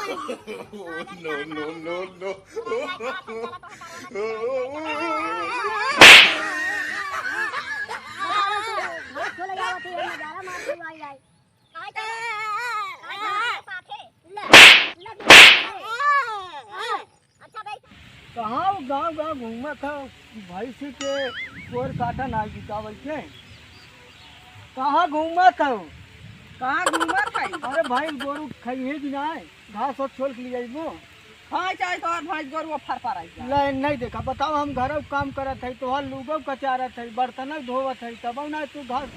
No, no, no, no. कहाँ गाँव गाँव घूमा था भाई से के कोर काटा ना गिटावल के कहाँ घूमा था कहाँ घूमा खाई अरे भाई गोरू खाइए कि ना घास और छोड़ के लिए जाइबो हाँ चाहे तो भाई गोरू फर पर आई ले नहीं देखा बताओ हम घर काम करत है तो लूगो कचारत है बर्तन धोवत है तब ना तू घास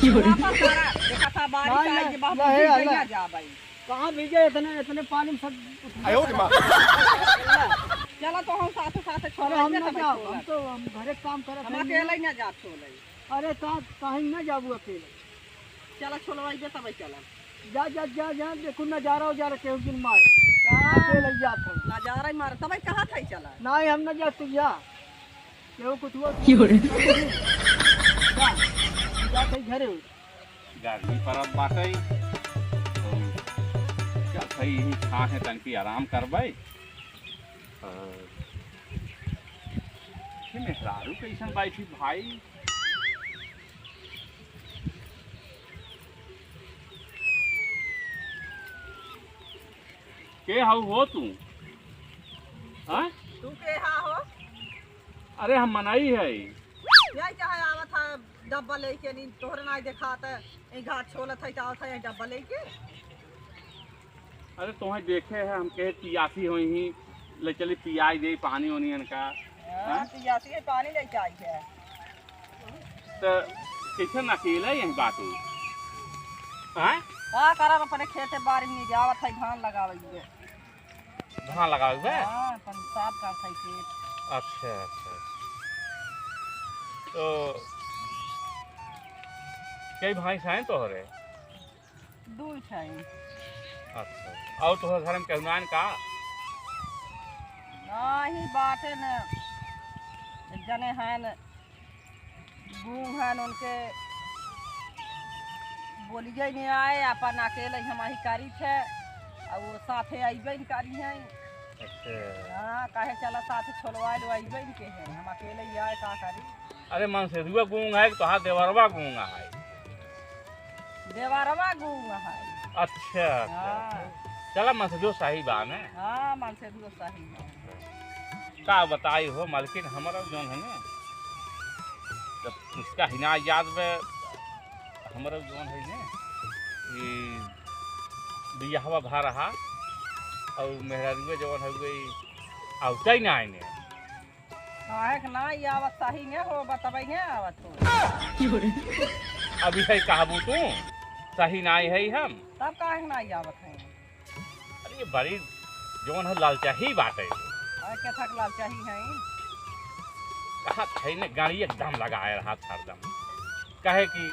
देखा था बारिश आई के बाबू भैया जा भाई कहाँ भीगे इतने पानी में सब आयो रे माँ। चला तो हम साथ साथ अरे छोड़ हम ना जाओ हम तो हम घरे काम करत हम है अकेले ही ना जा छोले अरे कहीं ना जाबू अकेले चला छोड़वाई दे तब चला जा जा जा जा देखो नजारा उजारा के दिन मार कहाँ अकेले जात हम नजारा ही मार तब कहाँ था चला नहीं हम ना जा तू जा केहू कुछ हुआ जा कहीं घरे हो गर्मी परत बाटे क्या सही ही खा है तनकी आराम करबै मेहरारू कैसन बैठी भाई के हाउ हो तू हाँ तू के हाँ हो अरे हम मनाई है यही चाहे आवा था डब्बा लेके नहीं तोहरे ना देखा था एक घाट छोला था चाव था यही डब्बा लेके अरे तुम्हें देखे है हम कहे पियासी हो ही ले चली पियाई दे पानी वानी इनका पियासी है पानी लेके आई है तो कैसे अकेला यही बात हाँ हाँ करब अपने खेते बारी में नहीं जावा था धान लगावे धान लगा हुआ है हाँ अपन साफ कर था खेत अच्छा अच्छा तो कई भाई हैं तोहरे दू छई अच्छा और तोहरे घर में कहनान का नहीं बाटे न जने हैं न बूढ़ हैं उनके बोलिए नहीं आए अपन अकेले हमारी कारी थे और वो साथे अबे न करी हैं अच्छा हाँ कहे चला साथे छोड़वा लो अबे न के हैं हम अकेले ही आए का करी अरे मन से दुआ गूंगा है तो हाथ देवरवा गूंगा है देवारवा गूंगा है अच्छा अच्छा हाँ चला मन से जो सही बा में हाँ मन से भी सही है का बताई हो मालकिन हमारा जौन है ना जब उसका हिना याद में हमारा जौन है ना कि बियाहवा भा रहा और मेहरारूए जौन है गई आवता ही ना आने काहे के ना ये आवत सही नहीं हो बताबे नहीं आवत हो अभी है कहबू तू सही ना है हम तब काहे के ना ये आवत है अरे ये बड़ी जौन है लालचा ही बात है के थक लाल चाहिए हैं कहा है ना गाड़ी एकदम लगाए रहा था एकदम कहे कि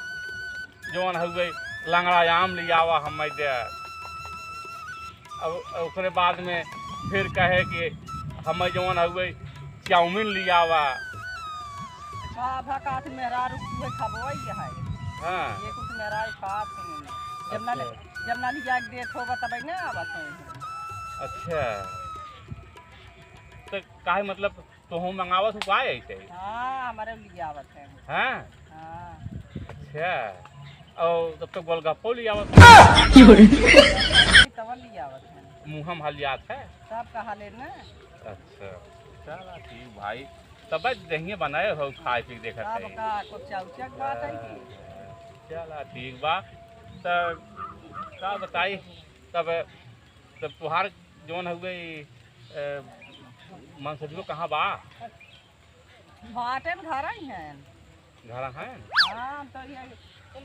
जौन हुए लंगड़ा आम लिया हुआ हम दे अब उसके बाद में फिर कहे कि हम जौन हुए चाउमीन लिया हुआ भकात मेहरा रुक खबोई है हाँ ये कुछ मेहरा खास जब ना लिया के देत होगा तब ना आवत है अच्छा तो काहे मतलब तो हम मंगावत हो का ऐसे हाँ हमारे लिए आवत है हाँ हाँ अच्छा और तब तक गोलगप्पो लिया आवत तब लिए आवत है मुँह हम हलियात है सब कहा लेना अच्छा चला ठीक भाई तब दहिए बनाए हो खाए पी देखत सब है का कुछ चौचक बात है कि चला ठीक बा तब का बताई तब तब तुहार जौन हुए मनसदियो कहाँ बा बाटे में घर ही हैं घर है हाँ तो ये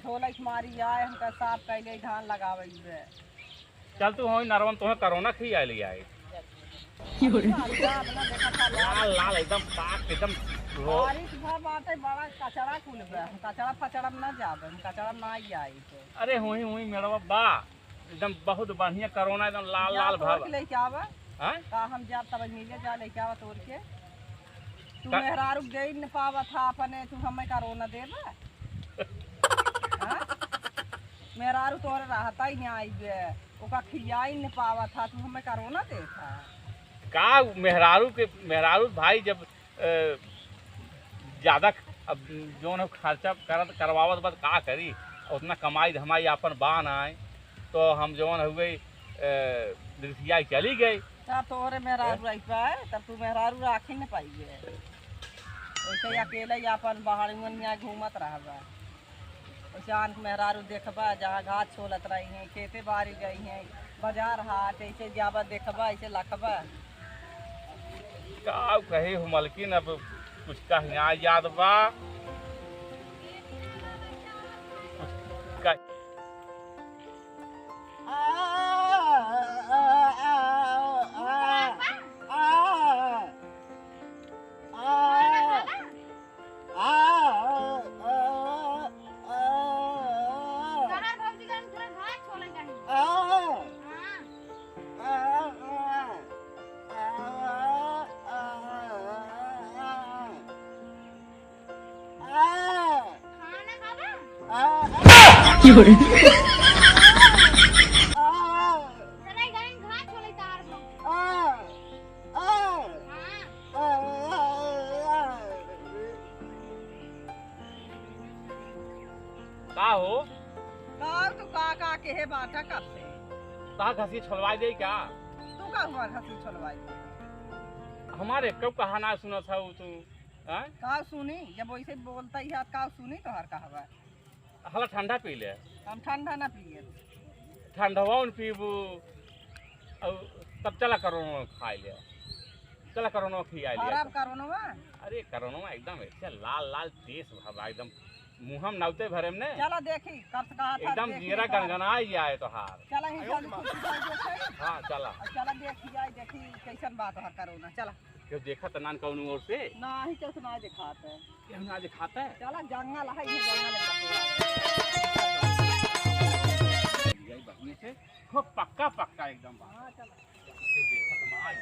ढोलक मारी आए हमका साफ कैले धान लगावे चल तू हो नरवन तुम्हें कोरोना खी आई लिया लाल लाल एकदम पाक एकदम बारिश भर बाटे बड़ा कचरा कुल बा कचरा फचरा में ना जाबे कचरा ना ही आई तो अरे हुई हुई मेरा बा एकदम बहुत बढ़िया कोरोना एकदम लाल लाल भाव लेके आवा हाँ का हम जा तब मिले जा लेके आवा तोड़ के तू मेहरारू दे न पावा था अपने तू हमें कोरोना देबा मेहरारू तोहरे रहता ही नहीं आई बे, ओका खिया ही नहीं पावा था, तू हमें कोरोना देखा का मेहरारू भाई जब ज़्यादा अब जो न खर्चा करवावत बस का करी, उतना कमाई धमाई अपन बान आए तो हम जो हुए दृष्टिया चली गई। तब तोहरे मेहरारू रह पाए, तब तू मेहरारू राखी नहीं पाई बे, वैसे अकेले ही अपन बाहर में घूमत रहबा, वैसे आन मेहरारू देखबा जहाँ घाट छोलत रही हैं, खेते बाड़ी गई हैं, बाजार हाट ऐसे जाबा देखबा, ऐसे लखबा। का कहे हो मलकिन, अब कुछ कहिया याद बा का हो तू का के बाटा कब से ता घसी छोलवाई दे क्या? तू का हुआ घसी छोलवाई? हमारे कब कहा ना सुना था तू? का सुनी जब वैसे बोलता ही है, का सुनी तो हर कहवा हला ठंडा पी ले। हम ठंडा ना पिए, ठंडवा पीबू तब चला करोनो खा ले, चला करोनो खिया लिया। खराब करोनो अरे करोनो एकदम ऐसे लाल लाल तेज भवा एकदम मुहम नौते भरे में ने चला देखी कब से कहा था एकदम जीरा गनगना जाए तो हार। चला ही जल्दी कुछ देखे। हां चला चला देखी जाए, देखी कैसन बात है करोना। चला क्यों देखा त नान कौन और से ना ही कुछ ना दिखाते है, क्यों ना दिखाता है? चला जंगल है, ये जंगल यही बकने से खूब पक्का पक्का एकदम बात। हां चला क्यों देखा त मार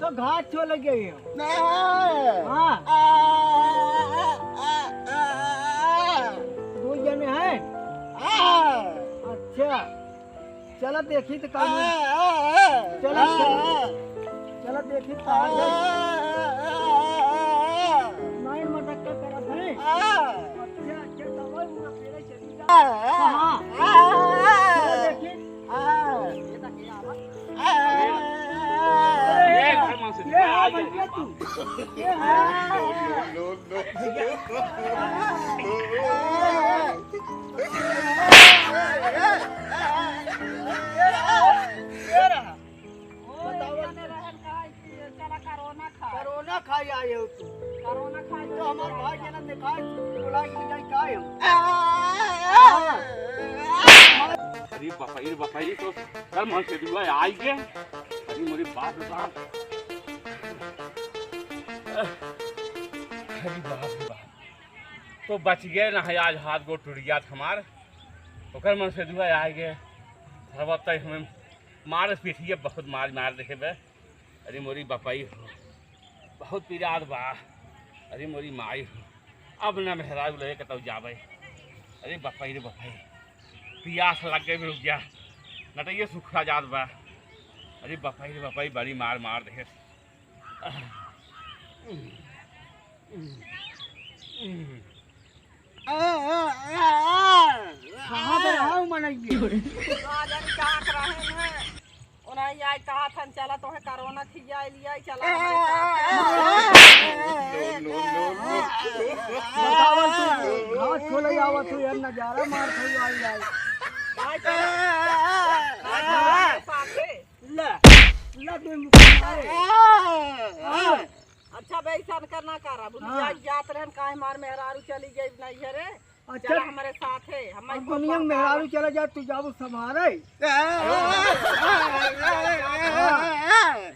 तो घाट छो लगे दो जने हैं। अच्छा चलो देखी तो चलो चलो देखी नाइन मटक का तरफ है। अच्छा अच्छा तब पेड़े चली जा। देखी ये तक ये आवा ये घर में से ये हाँ बच्चा तू ये कोरोना खाई आए हो तू। कोरोना खाई तो हमारे भाई जन दिखा बुला के जाए काय हम। अरे बापा ये तो कल मन से दुआ आई गए। अरे मेरी बाप रे बाप, अरे बाप रे बाप, तो बच गए ना है, आज हाथ गोड़ टूट गया था हमार, ओकर मन से दुआ आई गए। अब तक हमें मार पीटिए बहुत मार देखे बे। अरे मोरी बापाई हो बहुत पीरात बा। अरे मोरी माई हो अब ना मेहराज लगे के तब जाबे। अरे बापाई रे बापाई पियास लग गई, रुक गया न तो ये सूखा जात बा। अरे बापाई रे बापाई बड़ी मार देखे। कहाँ पे आओ मनइए राजन कहाँ कर रहे हैं? उन्हें आई कहा था चला तो है कोरोना खिया लिया चला बतावल तू घाट छोले आवत हो यार नजारा मार खई आई आई ला ला दे अच्छा बे ऐसा करना करा बुनिया हाँ। जात रहन काहे मार मेहरारू चली गई नहीं है रे अच्छा चला हमारे साथ है हम अब दुनिया में मेहरारू चला जाए तू जाबू संभारे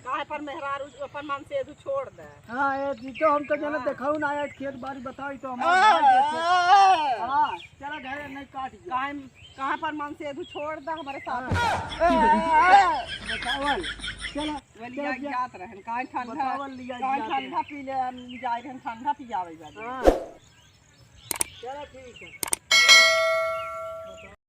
काहे पर मेहरारू अपन मन से छोड़ दे हाँ ये जीतो हम तो जना देखाऊ ना आया खेत बाड़ी बताई तो हमारा हाँ चला घर नहीं काट गया काहे कहाँ पर मन से छोड़ दे हमारे साथ बतावल चला लिया जात रहन काहे ठंडा बतावल लिया काहे जात ठंडा पी ले जाए रहन ठंडा पियावे जा हाँ चला ठीक है